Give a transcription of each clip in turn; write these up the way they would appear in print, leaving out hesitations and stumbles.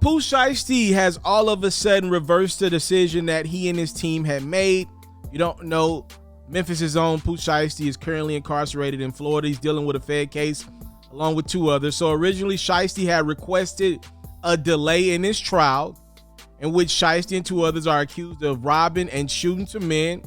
Pooh Shiesty has all of a sudden reversed the decision that he and his team had made. You don't know, Memphis' own Pooh Shiesty is currently incarcerated in Florida. He's dealing with a Fed case along with 2 others. So originally, Shiesty had requested a delay in his trial, in which Shiesty and 2 others are accused of robbing and shooting some men.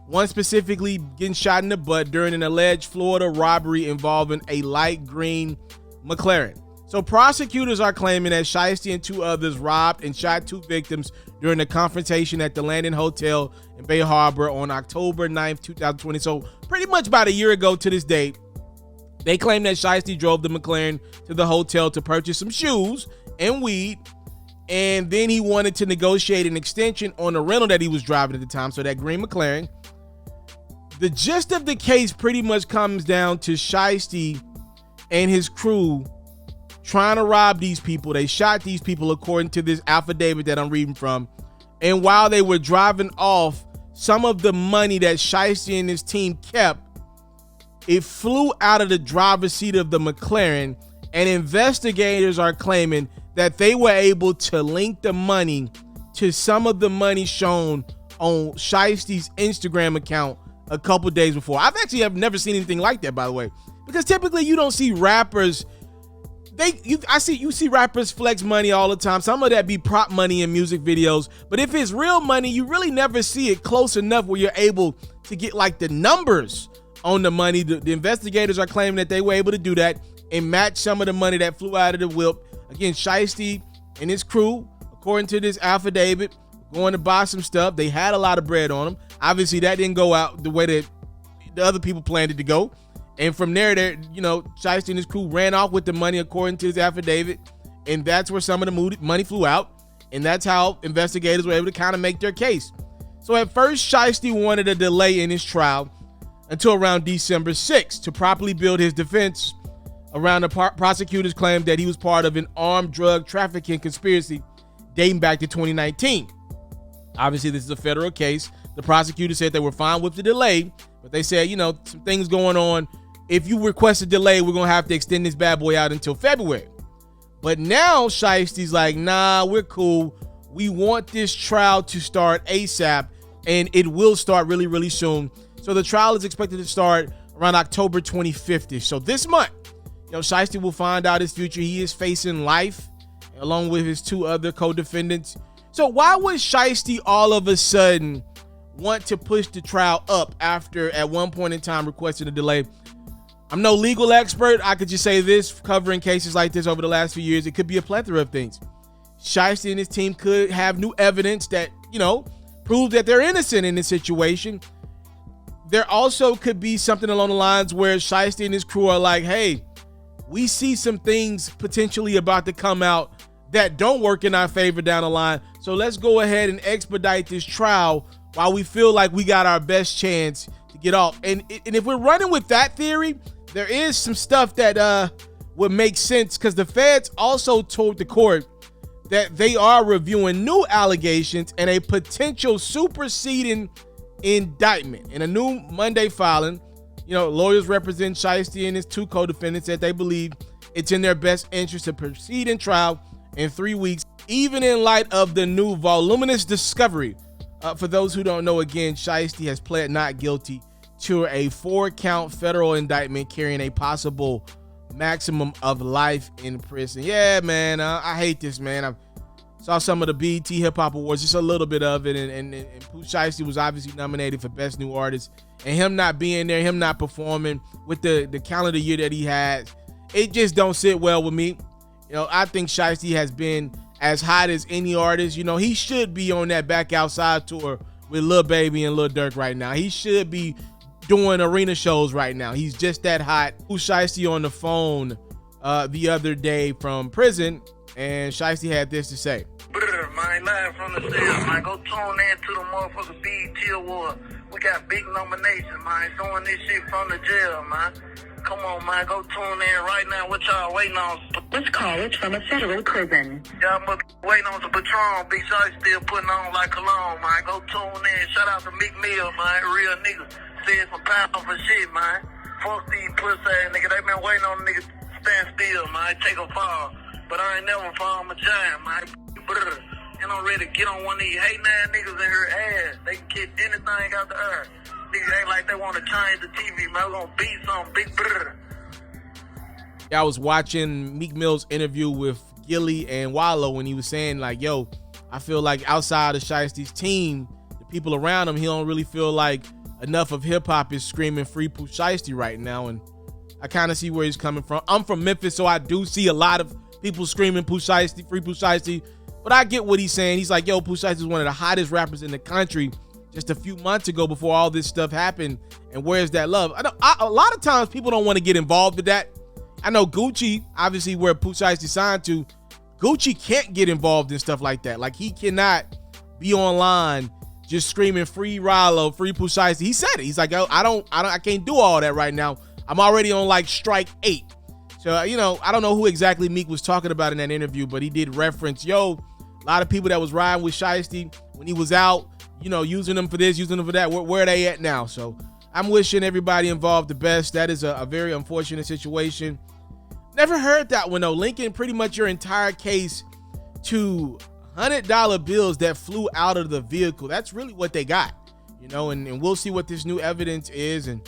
One specifically getting shot in the butt during an alleged Florida robbery involving a light green McLaren. So prosecutors are claiming that Shiesty and 2 others robbed and shot 2 victims during the confrontation at the Landon Hotel in Bay Harbor on October 9th, 2020. So pretty much about a year ago to this date. They claim that Shiesty drove the McLaren to the hotel to purchase some shoes and weed, and then he wanted to negotiate an extension on the rental that he was driving at the time, so that green McLaren. The gist of the case pretty much comes down to Shiesty and his crew trying to rob these people. They shot these people according to this affidavit that I'm reading from. And while they were driving off, some of the money that Shiesty and his team kept, it flew out of the driver's seat of the McLaren, and investigators are claiming that they were able to link the money to some of the money shown on Shiesty's Instagram account a couple days before. I've never seen anything like that, by the way, because typically you don't see rappers. You see rappers flex money all the time. Some of that be prop money in music videos, but if it's real money, you really never see it close enough where you're able to get like the numbers on the money. The investigators are claiming that they were able to do that and match some of the money that flew out of the whip. Again, Shiesty and his crew, according to this affidavit, going to buy some stuff. They had a lot of bread on them. Obviously, that didn't go out the way that the other people planned it to go. And from there, Shiesty and his crew ran off with the money according to his affidavit. And that's where some of the money flew out. And that's how investigators were able to kind of make their case. So at first, Shiesty wanted a delay in his trial until around December 6th to properly build his defense around the prosecutors claimed that he was part of an armed drug trafficking conspiracy dating back to 2019. Obviously, this is a federal case. The prosecutors said they were fine with the delay, but they said, some things going on. If you request a delay, we're going to have to extend this bad boy out until February. But now Shiesty's like, nah, we're cool. We want this trial to start ASAP, and it will start really, really soon. So the trial is expected to start around October 25th. So this month, Shiesty will find out his future. He is facing life along with his 2 other co-defendants. So why would Shiesty all of a sudden want to push the trial up after at one point in time requesting a delay? I'm no legal expert. I could just say this, covering cases like this over the last few years, it could be a plethora of things. Shiesty and his team could have new evidence that, proves that they're innocent in this situation. There also could be something along the lines where Shiesty and his crew are like, hey, we see some things potentially about to come out that don't work in our favor down the line. So let's go ahead and expedite this trial while we feel like we got our best chance to get off. And if we're running with that theory, there is some stuff that would make sense, because the feds also told the court that they are reviewing new allegations and a potential superseding indictment. In a new Monday filing, lawyers represent Shiesty and his 2 co-defendants that they believe it's in their best interest to proceed in trial in 3 weeks, even in light of the new voluminous discovery. For those who don't know, again, Shiesty has pled not guilty to a 4-count federal indictment carrying a possible maximum of life in prison. Yeah, man, I hate this, man. I saw some of the BET Hip Hop Awards, just a little bit of it, and Pooh Shiesty was obviously nominated for Best New Artist, and him not being there, him not performing with the calendar year that he has, it just don't sit well with me. I think Shiesty has been as hot as any artist. He should be on that Back Outside tour with Lil Baby and Lil Durk right now. He should be doing arena shows right now. He's just that hot. Pooh Shiesty on the phone the other day from prison, and Shiesty had this to say. Man, live from the cell, man. Go tune in to the motherfucking BET Award. We got big nominations, man. Doing this shit from the jail, man. Come on, man. Go tune in right now. What y'all waiting on? This call is from a federal prison. Y'all must be waiting on some Patron. Big Shot still putting on like cologne, man. Go tune in. Shout out to Meek Mill, man. Real niggas. Said some powerful shit, man. Fuck these pussy ass niggas. They been waiting on niggas to stand still, man. Take a fall. but I ain't never found a giant, man. Brr. And I'm ready to get on one of these hating ass niggas in her ass. They can kick anything out the air. Niggas act like they want to change the TV, man. We're going to beat some big brr. I was watching Meek Mill's interview with Gilly and Wallow when he was saying, like, yo, I feel like outside of Shiesty's team, the people around him, he don't really feel like enough of hip-hop is screaming free Pooh Shiesty right now. And I kind of see where he's coming from. I'm from Memphis, so I do see a lot of people screaming Pooh Shiesty, free Pooh Shiesty. But I get what he's saying. He's like, yo, Pooh Shiesty is one of the hottest rappers in the country just a few months ago before all this stuff happened. And where's that love? A lot of times people don't want to get involved with that. I know Gucci, obviously where Pooh Shiesty signed to, Gucci can't get involved in stuff like that. Like, he cannot be online just screaming free Rollo, free Pooh Shiesty. He said it. He's like, oh, I can't do all that right now. I'm already on like strike 8. So, you know, I don't know who exactly Meek was talking about in that interview, but he did reference, yo, a lot of people that was riding with Shiesty when he was out, you know, using them for this, using them for that. Where are they at now? So I'm wishing everybody involved the best. That is a very unfortunate situation. Never heard that one, though. Linking pretty much your entire case to $100 bills that flew out of the vehicle. That's really what they got, you know, and we'll see what this new evidence is. And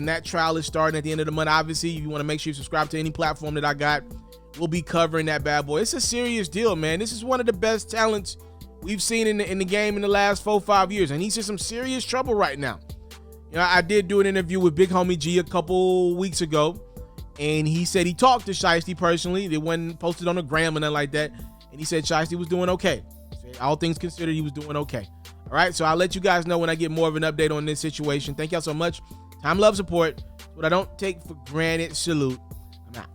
that trial is starting at the end of the month. Obviously, you want to make sure you subscribe to any platform that I got. We'll be covering that bad boy. It's a serious deal, man. This is one of the best talents we've seen in the game in the last 4-5 years, and he's in some serious trouble right now. You know, I did do an interview with Big Homie G a couple weeks ago, and he said he talked to Shiesty personally. They wasn't posted on the gram or nothing like that, and he said Shiesty was doing okay. All things considered, he was doing okay. All right, so I'll let you guys know when I get more of an update on this situation. Thank y'all so much. Time, love, support. What I don't take for granted. Salute. I'm out.